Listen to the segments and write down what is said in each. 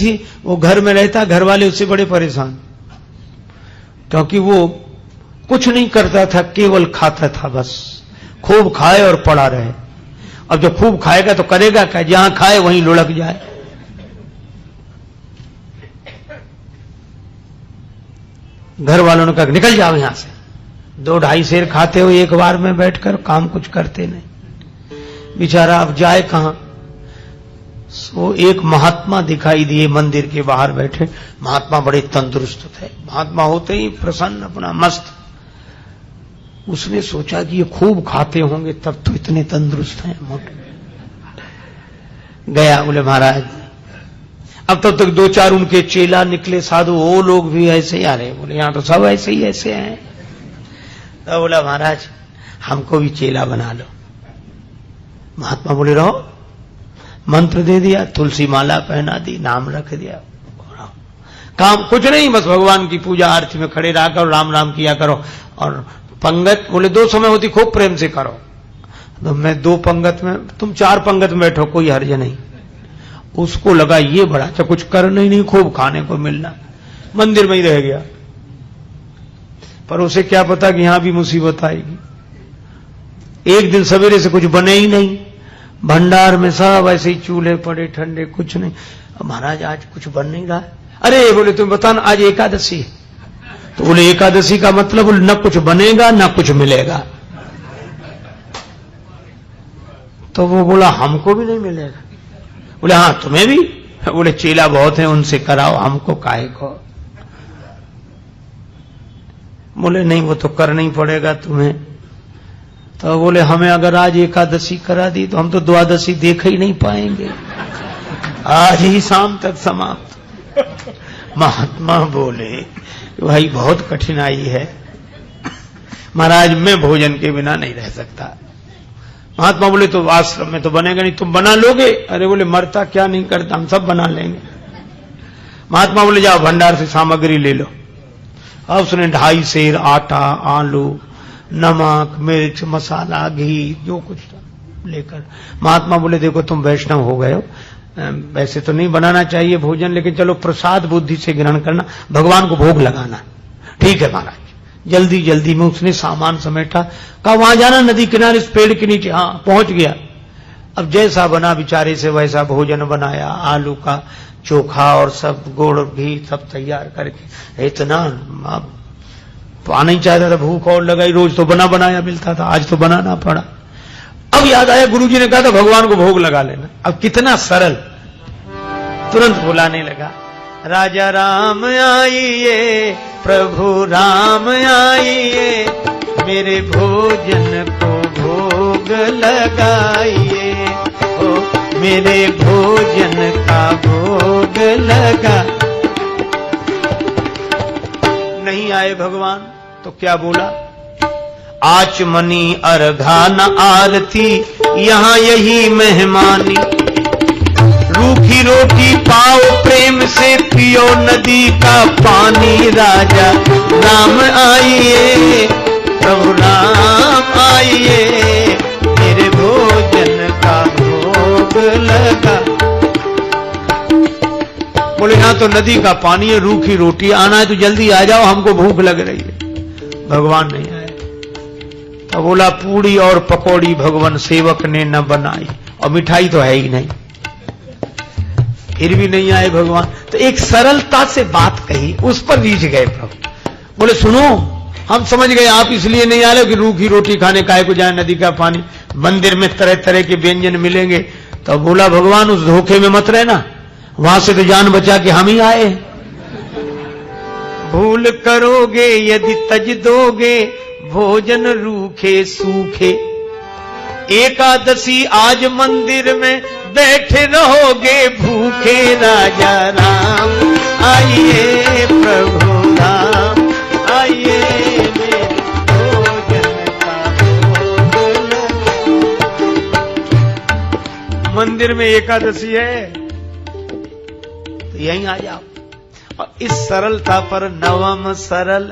थी, वो घर में रहता, घर वाले उससे बड़े परेशान, क्योंकि वो कुछ नहीं करता था, केवल खाता था, बस खूब खाए और पड़ा रहे। अब जब खूब खाएगा तो करेगा क्या, जहां खाए वहीं लुढ़क जाए। घर वालों ने कहा निकल जाओ यहां से, 2-2.5 सेर खाते हो एक बार में बैठकर, काम कुछ करते नहीं। बेचारा अब जाए कहां। सो एक महात्मा दिखाई दिए मंदिर के बाहर बैठे। महात्मा बड़े तंदुरुस्त थे, महात्मा होते ही प्रसन्न, अपना मस्त। उसने सोचा कि ये खूब खाते होंगे तब तो इतने तंदुरुस्त हैं, मोटे। गया, बोले महाराज, अब तब तक 2-4 उनके चेला निकले साधु, वो लोग भी ऐसे ही आ रहे। बोले यहां तो सब ऐसे ही ऐसे हैं। तो बोला महाराज हमको भी चेला बना लो। महात्मा बोले रहो। मंत्र दे दिया, तुलसी माला पहना दी, नाम रख दिया, काम कुछ नहीं, बस भगवान की पूजा आरती में खड़े रहा करो, राम राम किया करो। और पंगत बोले 2 समय होती, खूब प्रेम से करो। तो मैं 2 पंगत में, तुम 4 पंगत में बैठो, कोई हर्ज नहीं। उसको लगा ये बड़ा अच्छा, कुछ करना ही नहीं, खूब खाने को मिलना, मंदिर में ही रह गया। पर उसे क्या पता कि यहां भी मुसीबत आएगी। एक दिन सवेरे से कुछ बने ही नहीं, भंडार में सब ऐसे ही चूल्हे पड़े ठंडे, कुछ नहीं। महाराज आज कुछ बन नहीं रहा। अरे बोले तुम बताना, आज एकादशी है। तो बोले एकादशी का मतलब न कुछ बनेगा न कुछ मिलेगा। तो वो बोला हमको भी नहीं मिलेगा। बोले हाँ तुम्हें भी। बोले चेला बहुत हैं, उनसे कराओ, हमको काहे को। बोले नहीं वो तो करना ही पड़ेगा तुम्हें। तो बोले हमें अगर आज एकादशी करा दी तो हम तो द्वादशी देख ही नहीं पाएंगे, आज ही शाम तक समाप्त। महात्मा बोले भाई बहुत कठिनाई है महाराज, मैं भोजन के बिना नहीं रह सकता। महात्मा बोले तो आश्रम में तो बनेगा नहीं, तुम बना लोगे। अरे बोले मरता क्या नहीं करता, हम सब बना लेंगे। महात्मा बोले जाओ भंडार से सामग्री ले लो। अब उसने 2.5 सेर आटा, आलू, नमक, मिर्च, मसाला, घी, जो कुछ था लेकर। महात्मा बोले देखो तुम वैष्णव हो गए हो, वैसे तो नहीं बनाना चाहिए भोजन, लेकिन चलो प्रसाद बुद्धि से ग्रहण करना, भगवान को भोग लगाना। ठीक है महाराज। जल्दी जल्दी में उसने सामान समेटा, कहा वहां जाना नदी किनारे इस पेड़ के नीचे। हाँ पहुंच गया। अब जैसा बना बेचारे से वैसा भोजन बनाया, आलू का चोखा और सब गुड़ घी सब तैयार करके। इतना पाना ही चाहता था, भूख और लगाई, रोज तो बना बनाया मिलता था, आज तो बनाना पड़ा। अब याद आया गुरुजी ने कहा था भगवान को भोग लगा लेना। अब कितना सरल, तुरंत बुलाने लगा, राजा राम आइए, प्रभु राम आइए, मेरे भोजन को भोग लगाइए, ओ मेरे भोजन का भोग लगा। नहीं आए भगवान तो क्या बोला, आचमनी अर्घा न आरती, यहां यही मेहमानी, रूखी रोटी पाओ प्रेम से, पियो नदी का पानी, राजा राम आइए, प्रभु राम आइए, मेरे भोजन का भोग लगा। बोले यहां तो नदी का पानी है, रूखी रोटी, आना है तो जल्दी आ जाओ, हमको भूख लग रही है। भगवान नहीं आए। तो बोला पूड़ी और पकौड़ी भगवान सेवक ने न बनाई, और मिठाई तो है ही नहीं। फिर भी नहीं आए भगवान। तो एक सरलता से बात कही, उस पर रीझ गए प्रभु। बोले सुनो, हम समझ गए आप इसलिए नहीं आ रहे कि रूखी रोटी खाने काहे को जाए, नदी का पानी, मंदिर में तरह तरह के व्यंजन मिलेंगे। तो बोला भगवान उस धोखे में मत रहना, वहां से तो जान बचा के हम ही आए। भूल करोगे यदि तज दोगे, भोजन रूखे सूखे, एकादशी आज मंदिर में बैठे रहोगे भूखे, राजा राम आइए, प्रभु राम आइए, मेरे भोजन का भोग लगा। मंदिर में एकादशी है तो यहीं आ जाओ। और इस सरलता पर नवम सरल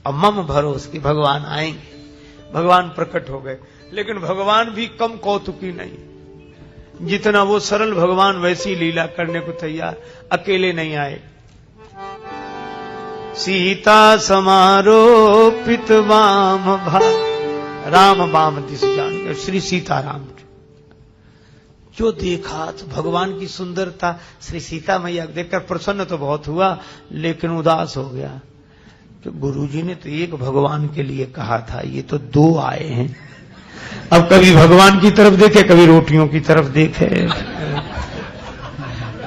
और मम भरोस की भगवान आएंगे। भगवान प्रकट हो गए, लेकिन भगवान भी कम कौतुकी नहीं। जितना वो सरल भगवान वैसी लीला करने को तैयार, अकेले नहीं आए। सीता समारोपित वाम भा, राम वाम दिस जान, श्री सीताराम जो देखा तो भगवान की सुंदरता, श्री सीता मैया देखकर प्रसन्न तो बहुत हुआ, लेकिन उदास हो गया कि गुरुजी ने तो एक भगवान के लिए कहा था, ये तो दो आए हैं। अब कभी भगवान की तरफ देखे, कभी रोटियों की तरफ देखे।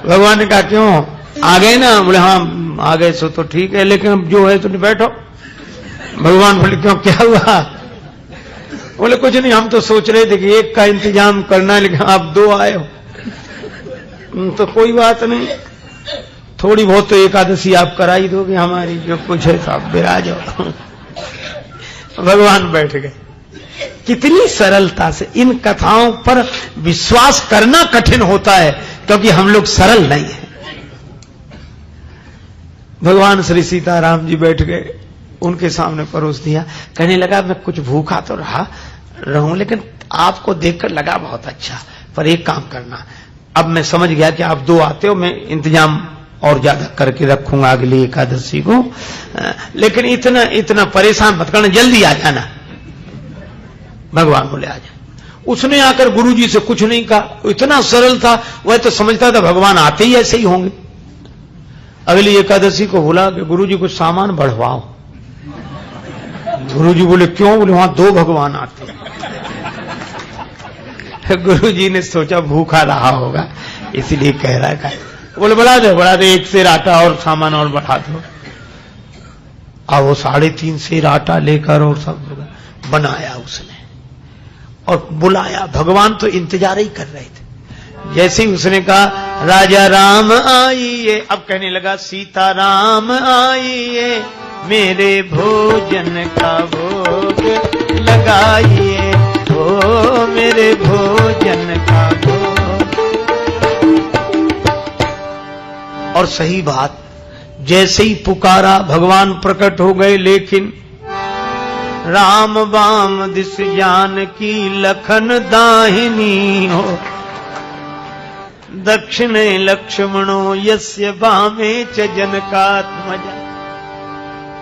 भगवान ने कहा क्यों आ गए ना? बोले हाँ आ गए सो तो ठीक है, लेकिन अब जो है तो बैठो। भगवान बोले क्यों, क्या हुआ? बोले कुछ नहीं, हम तो सोच रहे थे कि एक का इंतजाम करना है, लेकिन आप दो आए हो तो कोई बात नहीं, थोड़ी बहुत तो एकादशी आप करा ही दोगे हमारी, जो कुछ है तो आप विराज हो। भगवान बैठ गए। कितनी सरलता से इन कथाओं पर विश्वास करना कठिन होता है, क्योंकि हम लोग सरल नहीं हैं। भगवान श्री सीताराम जी बैठ गए, उनके सामने परोस दिया। कहने लगा मैं कुछ भूखा तो रहूं, लेकिन आपको देखकर लगा बहुत अच्छा, पर एक काम करना, अब मैं समझ गया कि आप दो आते हो, मैं इंतजाम और ज्यादा करके रखूंगा अगली एकादशी को, लेकिन इतना परेशान मत करना, जल्दी आ जाना। भगवान बोले आ जा। उसने आकर गुरुजी से कुछ नहीं कहा, इतना सरल था, वह तो समझता था भगवान आते ही ऐसे ही होंगे। अगली एकादशी को बोला कि गुरुजी कुछ सामान बढ़वाओ। गुरुजी बोले क्यों? बोले वहां दो भगवान आते हैं। गुरुजी ने सोचा भूखा रहा होगा, इसलिए कह रहा है। बोले बढ़ा दे, एक सेर आटा और सामान और बढ़ा दो। अब वो 3.5 सेर आटा लेकर और सब बनाया उसने और बुलाया। भगवान तो इंतजार ही कर रहे थे। जैसे ही उसने कहा राजा राम आइए, अब कहने लगा सीता राम आइए, मेरे भोजन का भोग लगाइए, ओ मेरे भोजन का भोग। और सही बात, जैसे ही पुकारा भगवान प्रकट हो गए, लेकिन राम बाम दिस जानकी लखन दाहिनी हो, दक्षिणे लक्ष्मणो यस्य बामे च जनकात्मजा।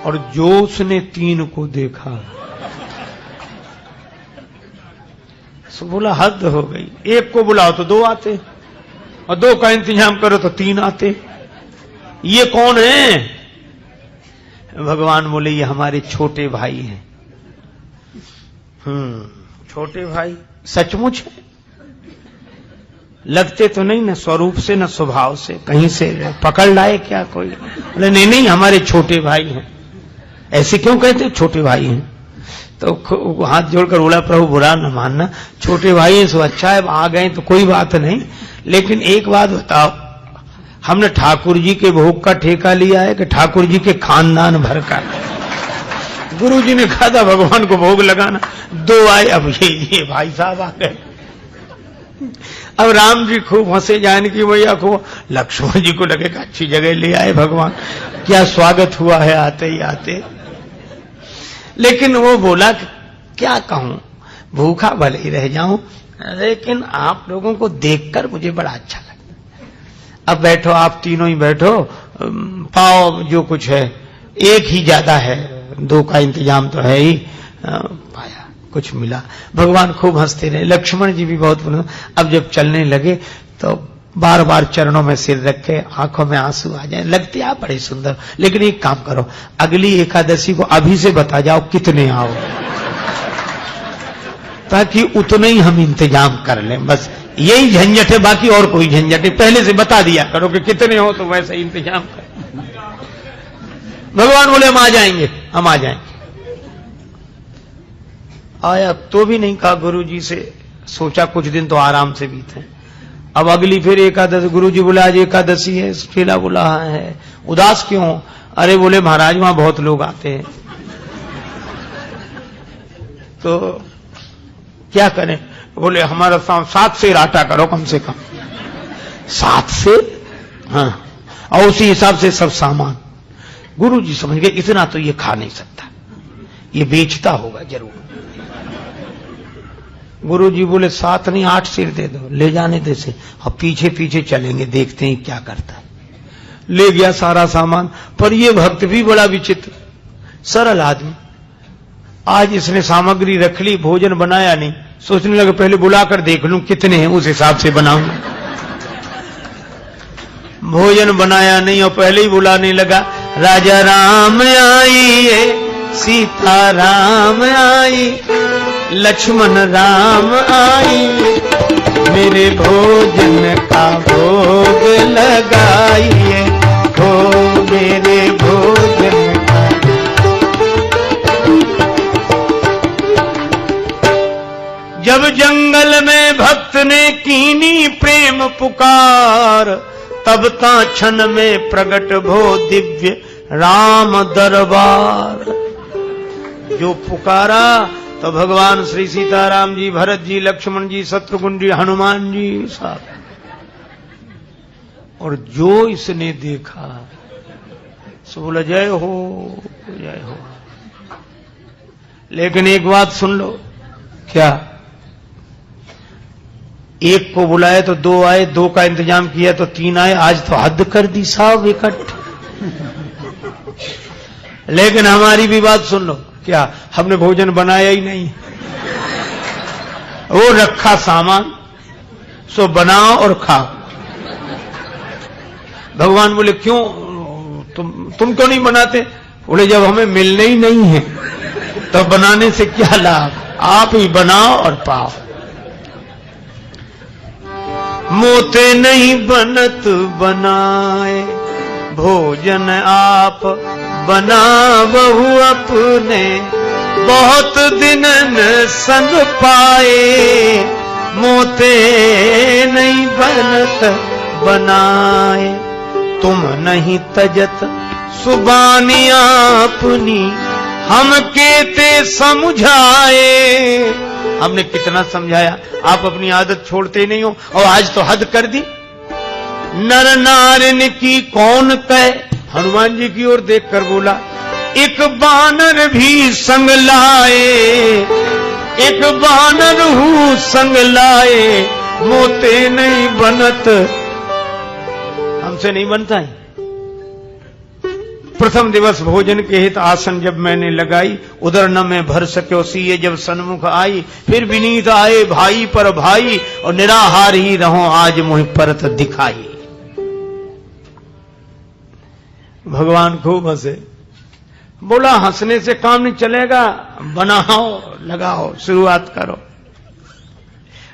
और जो उसने 3 को देखा सो बोला हद हो गई, एक को बुलाओ तो 2 आते, और 2 का इंतजाम करो तो 3 आते, ये कौन है? भगवान बोले ये हमारे छोटे भाई हैं। छोटे भाई सचमुच है? लगते तो नहीं ना स्वरूप से न स्वभाव से, कहीं से पकड़ लाए क्या कोई? बोले नहीं हमारे छोटे भाई हैं। ऐसे क्यों कहते छोटे भाई हैं? तो हाथ जोड़कर बोला प्रभु बुरा न मानना, छोटे भाई हैं सो अच्छा है, आ गए तो कोई बात नहीं, लेकिन एक बात बताओ, हमने ठाकुर जी के भोग का ठेका लिया है कि ठाकुर जी के खानदान भर का? गुरु जी ने कहा था भगवान को भोग लगाना, 2 आए, अब ये भाई साहब आ गए। अब राम जी खूब हंसे, जानकी मैया को, लक्ष्मण जी को लगे अच्छी जगह ले आए भगवान, क्या स्वागत हुआ है आते ही आते। लेकिन वो बोला क्या कहूं, भूखा भले ही रह जाऊं, लेकिन आप लोगों को देखकर मुझे बड़ा अच्छा लगता। अब बैठो, आप तीनों ही बैठो, पाओ जो कुछ है, एक ही ज्यादा है, 2 का इंतजाम तो है ही। पाया कुछ मिला। भगवान खूब हंसते रहे, लक्ष्मण जी भी बहुत बोले। अब जब चलने लगे तो बार बार चरणों में सिर रख के आंखों में आंसू आ जाए, लगते आप बड़े सुंदर, लेकिन एक काम करो, अगली एकादशी को अभी से बता जाओ कितने आओ, ताकि उतने ही हम इंतजाम कर लें। बस यही झंझट है, बाकी और कोई झंझट है, पहले से बता दिया करो कि कितने हो, तो वैसे इंतजाम कर। भगवान बोले हम आ जाएंगे, हम आ जाएंगे। आया तो भी नहीं कहा गुरु जी से, सोचा कुछ दिन तो आराम से बीते। अब अगली फिर एकादशी, गुरु जी बोला आज एकादशी है, चेला बोला है, उदास क्यों? अरे बोले महाराज वहां बहुत लोग आते हैं, तो क्या करें? बोले हमारा 7 सेर आटा करो कम से कम। 7 सेर? हाँ, और उसी हिसाब से सब सामान। गुरु जी समझ गए इतना तो ये खा नहीं सकता, ये बेचता होगा जरूर। गुरुजी बोले 7 नहीं 8 सिर दे दो, ले जाने दे से, अब पीछे पीछे चलेंगे, देखते हैं क्या करता है। ले गया सारा सामान। पर ये भक्त भी बड़ा विचित्र, सरल आदमी। आज इसने सामग्री रख ली, भोजन बनाया नहीं, सोचने लगे पहले बुलाकर देख लूं कितने हैं, उस हिसाब से बनाऊंगा। भोजन बनाया नहीं और पहले ही बुलाने लगा, राजा राम आइए, सीता राम आई, लक्ष्मण राम आई, मेरे भोजन का भोग लगाइए, हो मेरे भोजन का। जब जंगल में भक्त ने कीनी प्रेम पुकार, तब ता क्षण में प्रगट भो दिव्य राम दरबार। जो पुकारा तो भगवान श्री सीताराम जी, भरत जी, लक्ष्मण जी, शत्रुघ्न जी, हनुमान जी साहब। और जो इसने देखा सो बोला जय हो जय हो। लेकिन एक बात सुन लो, क्या? एक को बुलाए तो 2 आए, 2 का इंतजाम किया तो 3 आए, आज तो हद कर दी साहब इकट्ठे। लेकिन हमारी भी बात सुन लो, क्या हमने भोजन बनाया ही नहीं, वो रखा सामान, सो बनाओ और खाओ। भगवान बोले क्यों, तुम क्यों नहीं बनाते? बोले जब हमें मिलने ही नहीं है तो बनाने से क्या लाभ, आप ही बनाओ और पाओ। मोते नहीं बनत बनाए, भोजन आप बनावहु अपने, बहुत दिनन संग पाए, मोते नहीं बनत बनाए, तुम नहीं तजत सुबानी अपनी, हम केते समझाए। हमने कितना समझाया, आप अपनी आदत छोड़ते नहीं हो, और आज तो हद कर दी। नर नारिन की कौन कहे, हनुमान जी की ओर देखकर बोला, एक बानर भी संग लाए, एक बानर हूँ संग लाए, मोते नहीं बनत, हमसे नहीं बनता है। प्रथम दिवस भोजन के हित आसन जब मैंने लगाई, उधर न मैं भर सक्यो सीए जब सन्मुख आई, फिर विनीत आए भाई पर भाई, और निराहार ही रहो आज मुझ परत दिखाई। भगवान खूब हंसे, बोला हंसने से काम नहीं चलेगा, बनाओ लगाओ शुरुआत करो।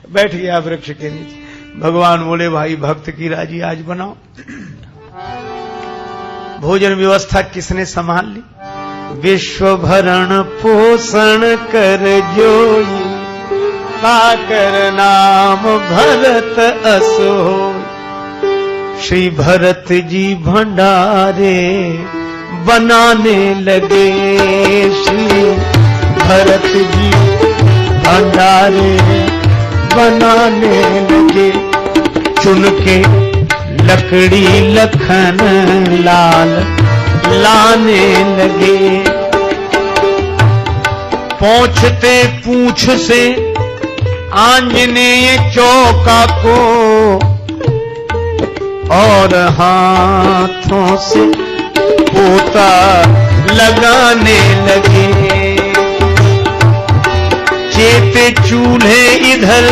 बैठ गया वृक्ष के नीचे। भगवान बोले भाई भक्त की राजी आज बनाओ। भोजन व्यवस्था किसने संभाल ली? विश्व भरण पोषण कर जोई, पाकर नाम भरत असो। श्री भरत जी भंडारे बनाने लगे, श्री भरत जी भंडारे बनाने लगे। चुन के लकड़ी लखन लाल लाने लगे, पहुंचते पूछ से आंजनेय चौका को, और हाथों से पोता लगाने लगे। चेते चूल्हे इधर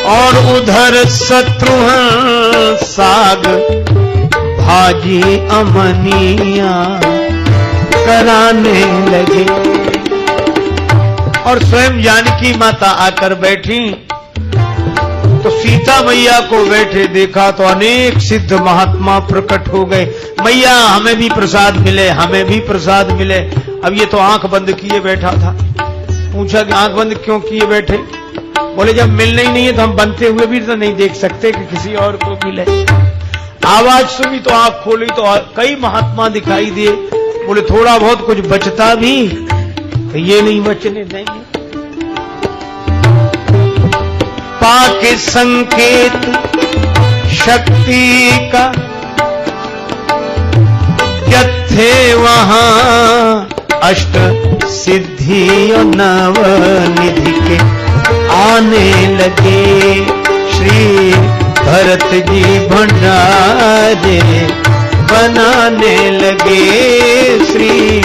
और उधर शत्रुघ्न साग, भाजी अमनिया कराने लगे। और स्वयं जानकी माता आकर बैठी तो सीता मैया को बैठे देखा तो अनेक सिद्ध महात्मा प्रकट हो गए। मैया हमें भी प्रसाद मिले, हमें भी प्रसाद मिले। अब ये तो आंख बंद किए बैठा था। पूछा कि आंख बंद क्यों किए बैठे? बोले जब मिलना ही नहीं है तो हम बनते हुए भी तो नहीं देख सकते कि किसी और को मिले। आवाज सुनी तो आंख खोली तो कई महात्मा दिखाई दिए। बोले थोड़ा बहुत कुछ बचता भी तो ये नहीं बचने देंगे। पाके संकेत शक्ति का जत्थे वहां अष्ट सिद्धि और नव निधि के आने लगे। श्री भरत जी भंडारे बनाने लगे। श्री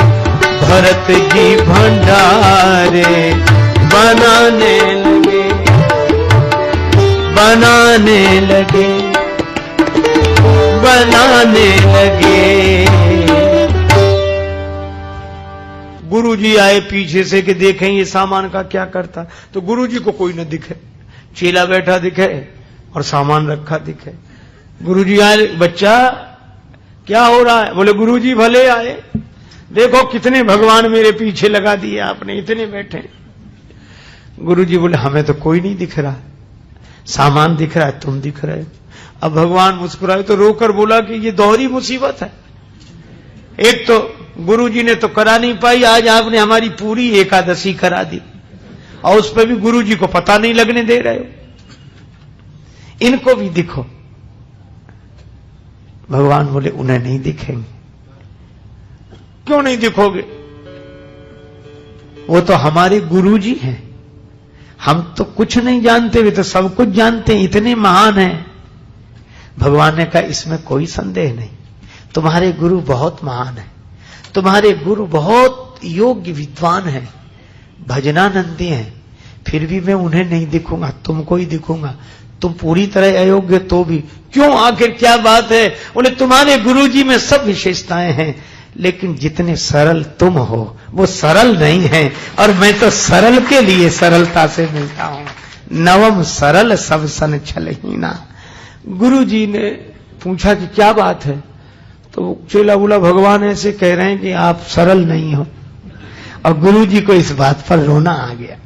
भरत जी भंडारे बनाने लगे, बनाने लगे, बनाने लगे। गुरुजी आए पीछे से कि देखें ये सामान का क्या करता। तो गुरुजी को कोई न दिखे, चेला बैठा दिखे और सामान रखा दिखे। गुरुजी आए, बच्चा क्या हो रहा है? बोले गुरुजी भले आए, देखो कितने भगवान मेरे पीछे लगा दिए आपने, इतने बैठे। गुरुजी बोले हमें तो कोई नहीं दिख रहा, सामान दिख रहा है, तुम दिख रहे हो। अब भगवान मुस्कुराए तो रोकर बोला कि ये दोहरी मुसीबत है। एक तो गुरुजी ने तो करा नहीं पाई, आज आपने हमारी पूरी एकादशी करा दी और उस पर भी गुरुजी को पता नहीं लगने दे रहे हो। इनको भी दिखो। भगवान बोले उन्हें नहीं दिखेंगे। क्यों नहीं दिखोगे? वो तो हमारे गुरुजी हैं, हम तो कुछ नहीं जानते, वे तो सब कुछ जानते हैं, इतने महान हैं। भगवान ने कहा इसमें कोई संदेह नहीं, तुम्हारे गुरु बहुत महान है, तुम्हारे गुरु बहुत योग्य विद्वान हैं, भजनानंदी हैं, फिर भी मैं उन्हें नहीं दिखूंगा, तुमको ही दिखूंगा। तुम पूरी तरह अयोग्य तो भी। क्यों, आखिर क्या बात है? बोले तुम्हारे गुरुजी में सब विशेषताएं हैं, लेकिन जितने सरल तुम हो वो सरल नहीं है, और मैं तो सरल के लिए सरलता से मिलता हूं। नवम सरल सब सन छलहीना। गुरुजी ने पूछा कि क्या बात है? तो चेला बोला भगवान ऐसे कह रहे हैं कि आप सरल नहीं हो। और गुरुजी को इस बात पर रोना आ गया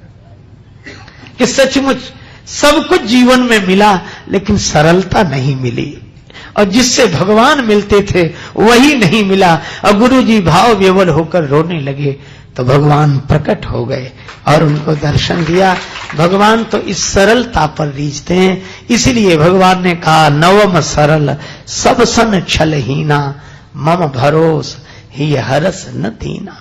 कि सचमुच सब कुछ जीवन में मिला, लेकिन सरलता नहीं मिली, और जिससे भगवान मिलते थे वही नहीं मिला। और गुरुजी भाव विवल होकर रोने लगे तो भगवान प्रकट हो गए और उनको दर्शन दिया। भगवान तो इस सरलता पर रीझते हैं, इसलिए भगवान ने कहा नवम सरल सब सन छलहीना, मम भरोस ही हरस न दीना।